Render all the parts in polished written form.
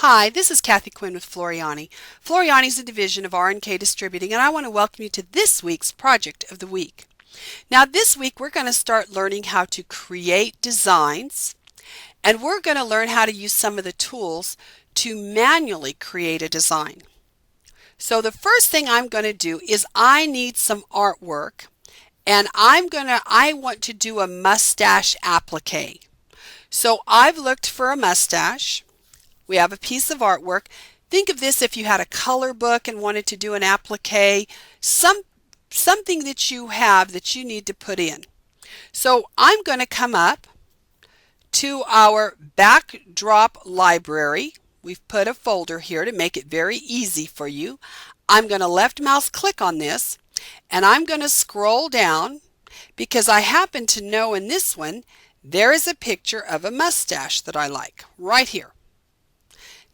Hi, this is Kathi Quinn with Floriani. Floriani is a division of R&K Distributing, and I want to welcome you to this week's Project of the Week. Now this week we're going to start learning how to create designs, and we're going to learn how to use some of the tools to manually create a design. So the first thing I'm going to do is I need some artwork, and I want to do a mustache applique. So I've looked for a mustache. We have a piece of artwork. Think of this if you had a color book and wanted to do an applique, something that you have that you need to put in. So I'm going to come up to our backdrop library. We've put a folder here to make it very easy for you. I'm going to left mouse click on this, and I'm going to scroll down because I happen to know in this one there is a picture of a mustache that I like right here.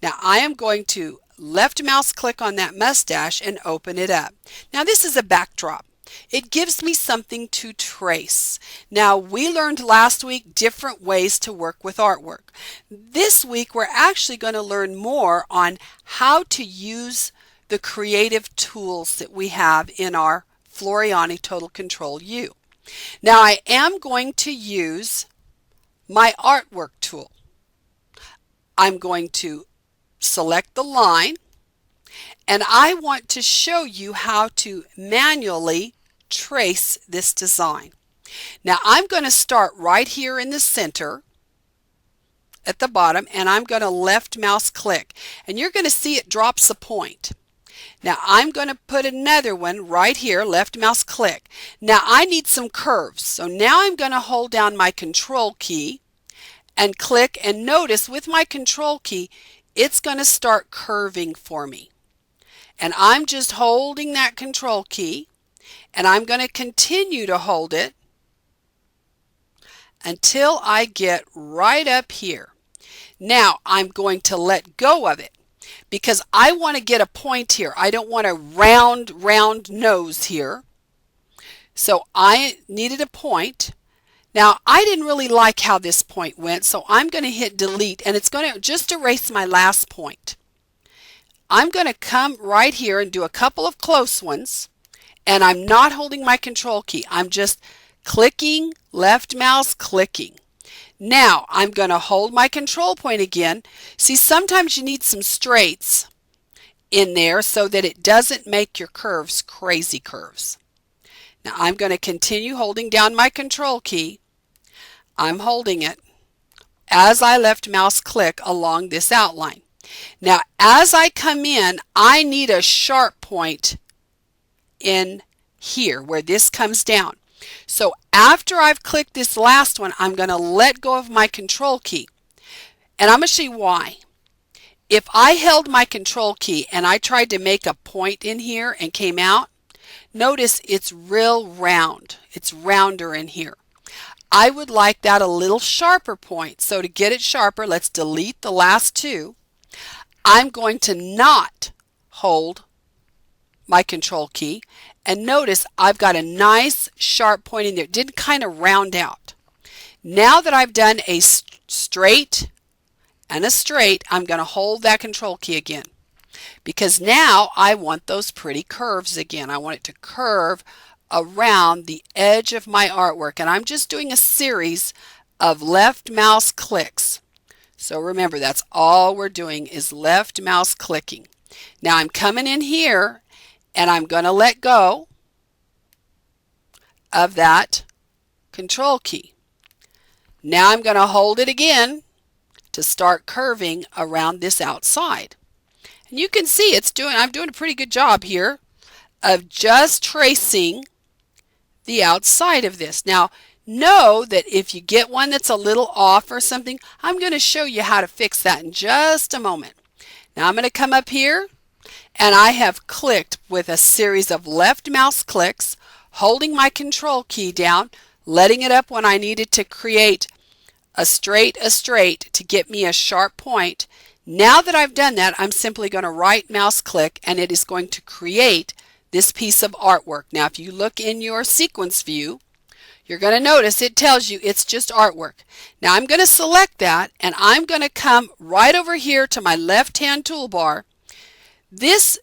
Now I am going to left mouse click on that mustache and open it up. Now this is a backdrop. It gives me something to trace. Now we learned last week different ways to work with artwork. This week we're actually going to learn more on how to use the creative tools that we have in our Floriani Total Control U. Now I am going to use my artwork tool. I'm going to select the line, and I want to show you how to manually trace this design. Now I'm going to start right here in the center at the bottom, and I'm going to left mouse click, and you're going to see it drops a point. Now I'm going to put another one right here, left mouse click. Now I need some curves, so now I'm going to hold down my control key and click, and notice with my control key it's going to start curving for me. And I'm just holding that control key, and I'm going to continue to hold it until I get right up here. Now I'm going to let go of it because I want to get a point here. I don't want a round nose here. So I needed a point. Now I didn't really like how this point went, so I'm going to hit delete, and it's going to just erase my last point. I'm going to come right here and do a couple of close ones, and I'm not holding my control key. I'm just clicking, left mouse clicking. Now I'm going to hold my control point again. See, sometimes you need some straights in there so that it doesn't make your curves crazy curves. Now I'm going to continue holding down my control key. I'm holding it as I left mouse click along this outline. Now as I come in, I need a sharp point in here where this comes down. So after I've clicked this last one, I'm going to let go of my control key. And I'm going to show you why. If I held my control key and I tried to make a point in here and came out, notice it's real round. It's rounder in here. I would like that a little sharper point. So to get it sharper, let's delete the last two. I'm going to not hold my control key, and notice I've got a nice sharp point in there. It didn't kind of round out. Now that I've done a straight and a straight, I'm going to hold that control key again because now I want those pretty curves again. I want it to curve around the edge of my artwork, and I'm just doing a series of left mouse clicks. So remember, that's all we're doing is left mouse clicking. Now I'm coming in here, and I'm going to let go of that control key. Now I'm going to hold it again to start curving around this outside. And you can see I'm doing a pretty good job here of just tracing the outside of this. Now know that if you get one that's a little off or something, I'm going to show you how to fix that in just a moment. Now I'm going to come up here, and I have clicked with a series of left mouse clicks, holding my control key down, letting it up when I needed to create a straight to get me a sharp point. Now that I've done that, I'm simply going to right mouse click, and it is going to create this piece of artwork. Now if you look in your sequence view, you're going to notice it tells you it's just artwork. Now I'm going to select that, and I'm going to come right over here to my left-hand toolbar. This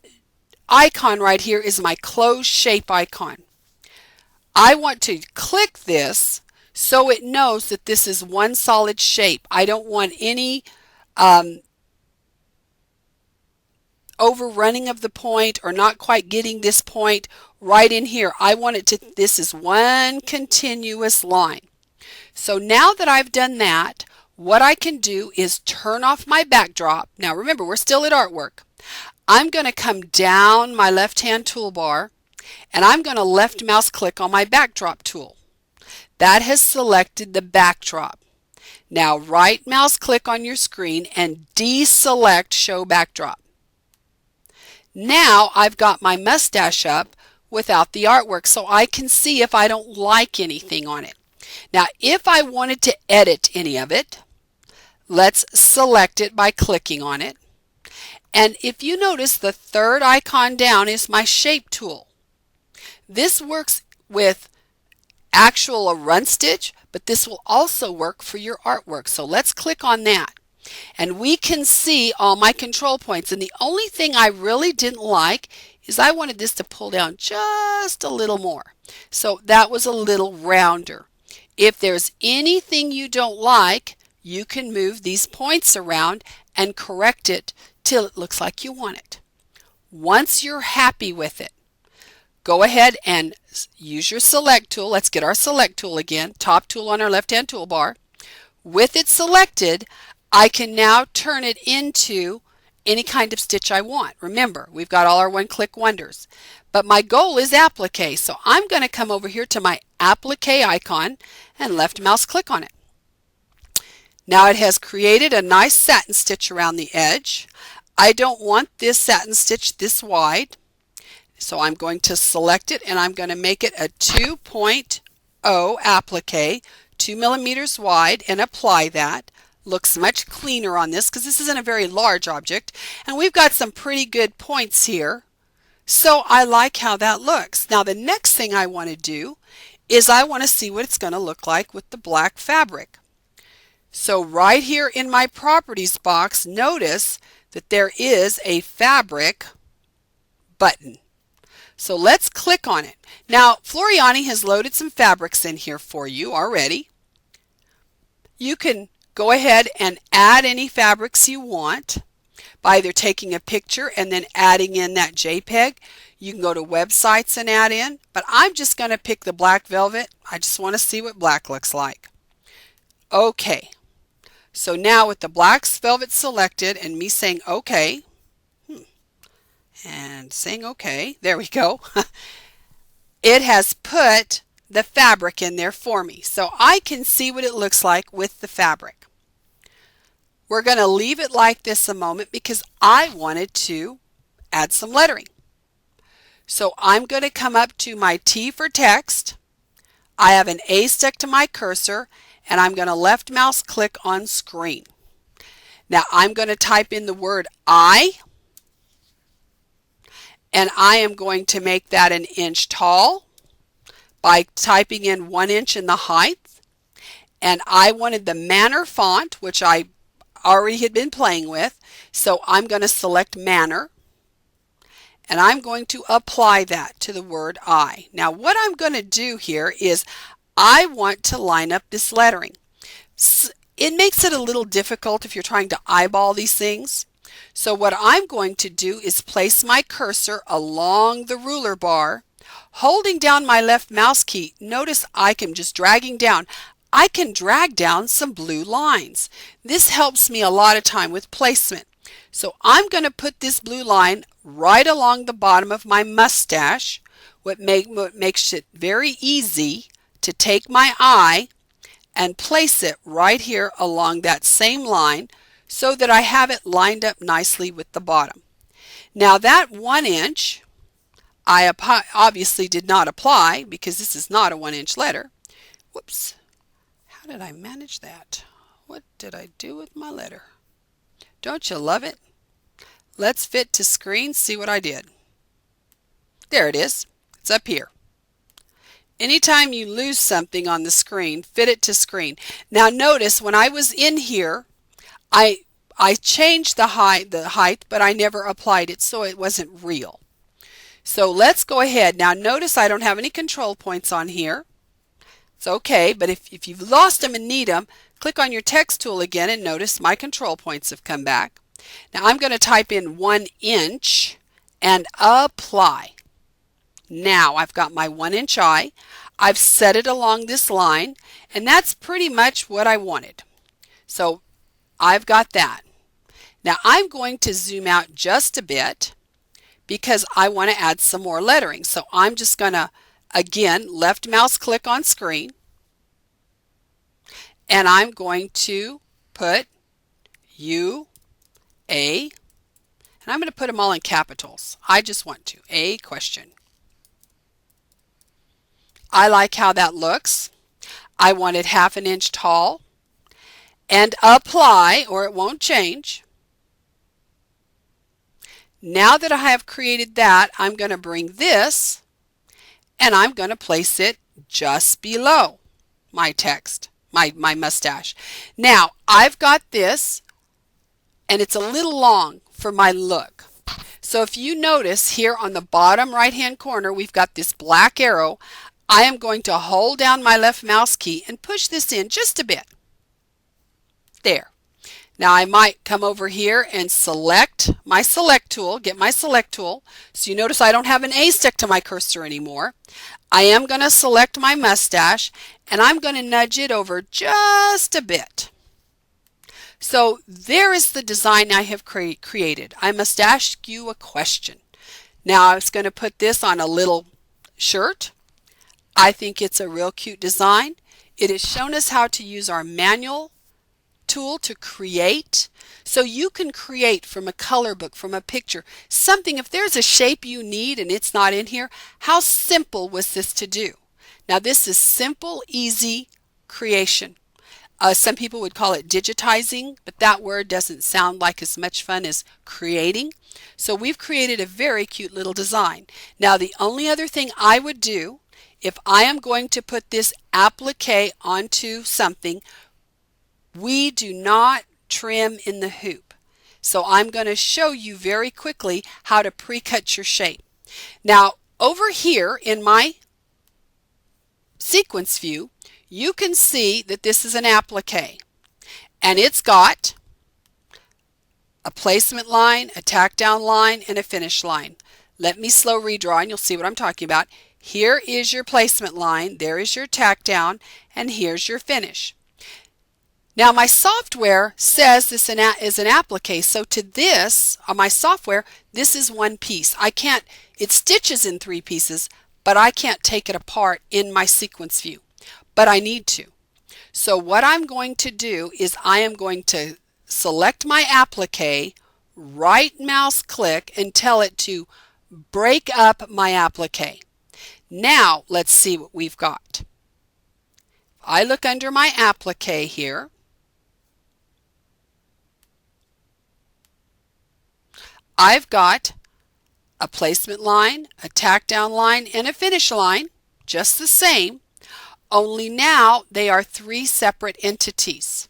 icon right here is my closed shape icon. I want to click this so it knows that this is one solid shape. I don't want any overrunning of the point or not quite getting this point right in here. I want it to, this is one continuous line. So now that I've done that, what I can do is turn off my backdrop. Now remember, we're still at artwork. I'm going to come down my left-hand toolbar, and I'm going to left mouse click on my backdrop tool. That has selected the backdrop. Now right mouse click on your screen and deselect show backdrop. Now I've got my mustache up without the artwork, so I can see if I don't like anything on it. Now if I wanted to edit any of it, let's select it by clicking on it. And if you notice, the third icon down is my shape tool. This works with actual run stitch, but this will also work for your artwork. So let's click on that. And we can see all my control points. And the only thing I really didn't like is I wanted this to pull down just a little more. So that was a little rounder. If there's anything you don't like, you can move these points around and correct it till it looks like you want it. Once you're happy with it, go ahead and use your select tool. Let's get our select tool again, top tool on our left-hand toolbar. With it selected, I can now turn it into any kind of stitch I want. Remember, we've got all our one-click wonders. But my goal is Appliqué, so I'm going to come over here to my Appliqué icon and left mouse click on it. Now it has created a nice satin stitch around the edge. I don't want this satin stitch this wide, so I'm going to select it and I'm going to make it a 2.0 applique, 2 millimeters wide, and apply that. Looks much cleaner on this because this isn't a very large object, and we've got some pretty good points here. So I like how that looks. Now the next thing I want to do is I want to see what it's going to look like with the black fabric. So right here in my properties box, notice that there is a fabric button. So let's click on it. Now Floriani has loaded some fabrics in here for you already. You can go ahead and add any fabrics you want by either taking a picture and then adding in that JPEG. You can go to websites and add in, but I'm just going to pick the black velvet. I just want to see what black looks like. Okay. So now with the black velvet selected and me saying okay, and saying okay, there we go, it has put the fabric in there for me. So I can see what it looks like with the fabric. We're going to leave it like this a moment because I wanted to add some lettering. So I'm going to come up to my T for text. I have an A stuck to my cursor, and I'm going to left mouse click on screen. Now I'm going to type in the word I, and I am going to make that an inch tall by typing in 1 inch in the height. And I wanted the Manner font, which I already had been playing with, so I'm going to select Manner, and I'm going to apply that to the word I. Now what I'm going to do here is I want to line up this lettering. It makes it a little difficult if you're trying to eyeball these things. So what I'm going to do is place my cursor along the ruler bar, holding down my left mouse key. Notice I am just dragging down. I can drag down some blue lines. This helps me a lot of time with placement. So I'm going to put this blue line right along the bottom of my mustache, what makes it very easy to take my eye and place it right here along that same line so that I have it lined up nicely with the bottom. Now that 1 inch, I obviously did not apply because this is not a 1 inch letter. Whoops. How did I manage that? What did I do with my letter? Don't you love it? Let's fit to screen, see what I did. There it is. It's up here. Anytime you lose something on the screen, fit it to screen. Now notice when I was in here, I changed the height, but I never applied it, so it wasn't real. So let's go ahead. Now notice I don't have any control points on here. It's okay, but if you've lost them and need them, click on your text tool again and notice my control points have come back. Now I'm going to type in 1 inch and apply. Now I've got my 1 inch eye. I've set it along this line, and that's pretty much what I wanted. So I've got that. Now I'm going to zoom out just a bit because I want to add some more lettering. So I'm just going to, again, left mouse click on screen, and I'm going to put U, A, and I'm going to put them all in capitals. I just want to, a question. I like how that looks. I want it 1/2 inch tall, and apply or it won't change. Now that I have created that, I'm going to bring this and I'm going to place it just below my text, my mustache. Now I've got this, and it's a little long for my look. So if you notice here on the bottom right hand corner, we've got this black arrow. I am going to hold down my left mouse key and push this in just a bit. There. Now I might come over here and select my select tool, get my select tool. So you notice I don't have an A stuck to my cursor anymore. I am going to select my mustache, and I'm going to nudge it over just a bit. So there is the design I have created. I must ask you a question. Now I was going to put this on a little shirt. I think it's a real cute design. It has shown us how to use our manual tool to create. So you can create from a color book, from a picture, something. If there's a shape you need and it's not in here, how simple was this to do? Now this is simple, easy creation. Some people would call it digitizing, but that word doesn't sound like as much fun as creating. So we've created a very cute little design. Now the only other thing I would do, if I am going to put this applique onto something, we do not trim in the hoop. So I'm going to show you very quickly how to pre-cut your shape. Now over here in my sequence view, you can see that this is an applique, and it's got a placement line, a tack down line, and a finish line. Let me slow redraw and you'll see what I'm talking about. Here is your placement line, there is your tack down, and here's your finish. Now my software says this is an applique, so to this, on my software, this is one piece. I can't, it stitches in 3 pieces, but I can't take it apart in my sequence view. But I need to. So what I'm going to do is I am going to select my applique, right mouse click, and tell it to break up my applique. Now let's see what we've got. I look under my applique here. I've got a placement line, a tack down line, and a finish line, just the same, only now they are 3 separate entities.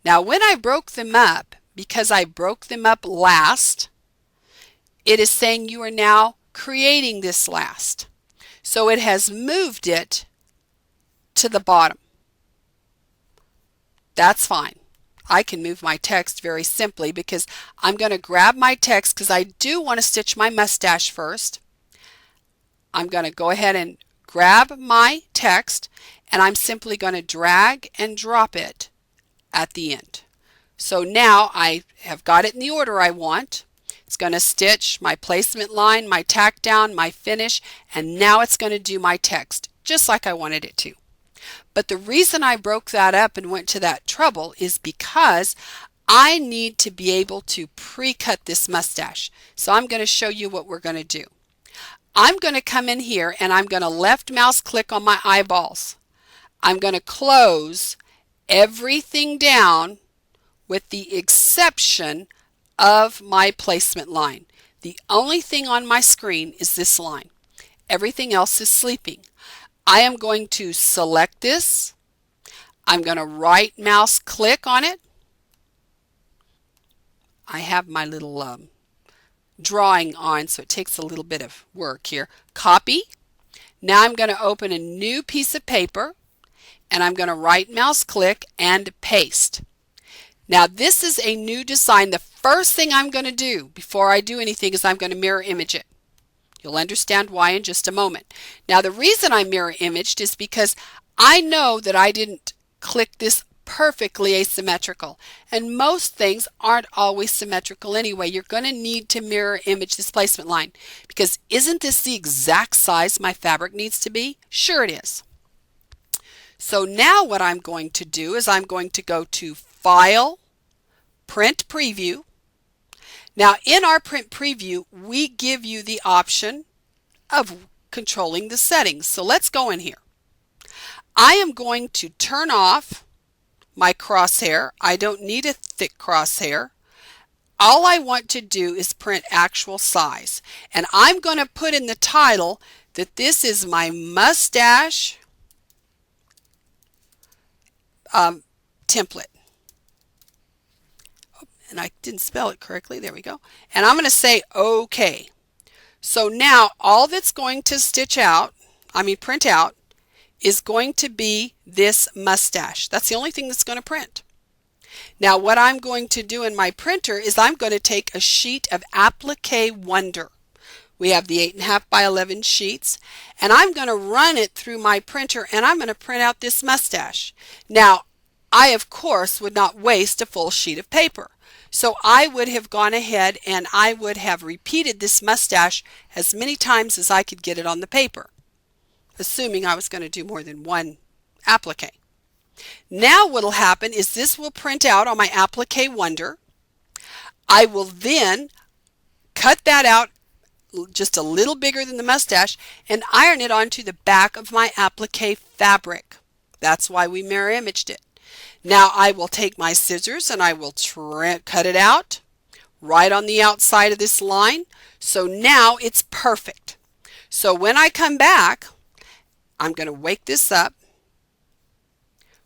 Now when I broke them up, because I broke them up last, it is saying you are now creating this last. So it has moved it to the bottom. That's fine. I can move my text very simply because I'm going to grab my text because I do want to stitch my mustache first. I'm going to go ahead and grab my text, and I'm simply going to drag and drop it at the end. So now I have got it in the order I want. It's going to stitch my placement line, my tack down, my finish, and now it's going to do my text just like I wanted it to. But the reason I broke that up and went to that trouble is because I need to be able to pre-cut this mustache. So I'm going to show you what we're going to do. I'm going to come in here and I'm going to left mouse click on my eyeballs. I'm going to close everything down with the exception of my placement line. The only thing on my screen is this line. Everything else is sleeping. I am going to select this. I'm going to right mouse click on it. I have my little drawing on, so it takes a little bit of work here. Copy. Now I'm going to open a new piece of paper, and I'm going to right mouse click and paste. Now this is a new design. The first thing I'm going to do before I do anything is I'm going to mirror image it. You'll understand why in just a moment. Now the reason I mirror imaged is because I know that I didn't click this perfectly asymmetrical, and most things aren't always symmetrical anyway. You're going to need to mirror image this placement line, because isn't this the exact size my fabric needs to be? Sure it is. So now what I'm going to do is I'm going to go to File, Print Preview. Now in our Print Preview, we give you the option of controlling the settings. So let's go in here. I am going to turn off my crosshair. I don't need a thick crosshair. All I want to do is print actual size. And I'm going to put in the title that this is my mustache template. And I didn't spell it correctly. There we go. And I'm going to say OK. So now all that's going to print out, is going to be this mustache. That's the only thing that's going to print. Now what I'm going to do in my printer is I'm going to take a sheet of Appliqué Wonder. We have the 8.5 by 11 sheets, and I'm going to run it through my printer, and I'm going to print out this mustache. Now I of course would not waste a full sheet of paper. So I would have gone ahead and I would have repeated this mustache as many times as I could get it on the paper, assuming I was going to do more than one applique. Now what will happen is this will print out on my Appliqué Wonder. I will then cut that out just a little bigger than the mustache and iron it onto the back of my applique fabric. That's why we mirror imaged it. Now I will take my scissors and I will cut it out right on the outside of this line. So now it's perfect. So when I come back, I'm going to wake this up.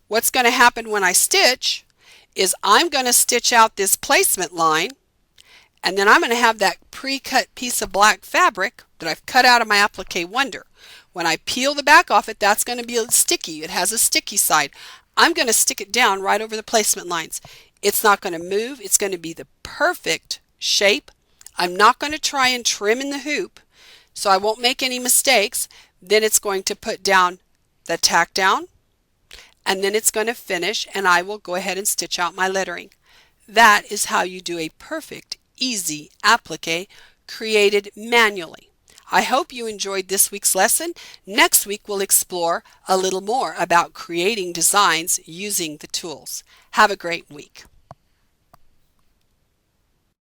What's going to happen when I stitch is I'm going to stitch out this placement line, and then I'm going to have that pre-cut piece of black fabric that I've cut out of my Appliqué Wonder. When I peel the back off it, that's going to be sticky. It has a sticky side. I'm going to stick it down right over the placement lines. It's not going to move. It's going to be the perfect shape. I'm not going to try and trim in the hoop, so I won't make any mistakes. Then it's going to put down the tack down, and then it's going to finish, and I will go ahead and stitch out my lettering. That is how you do a perfect, easy applique created manually. I hope you enjoyed this week's lesson. Next week we'll explore a little more about creating designs using the tools. Have a great week.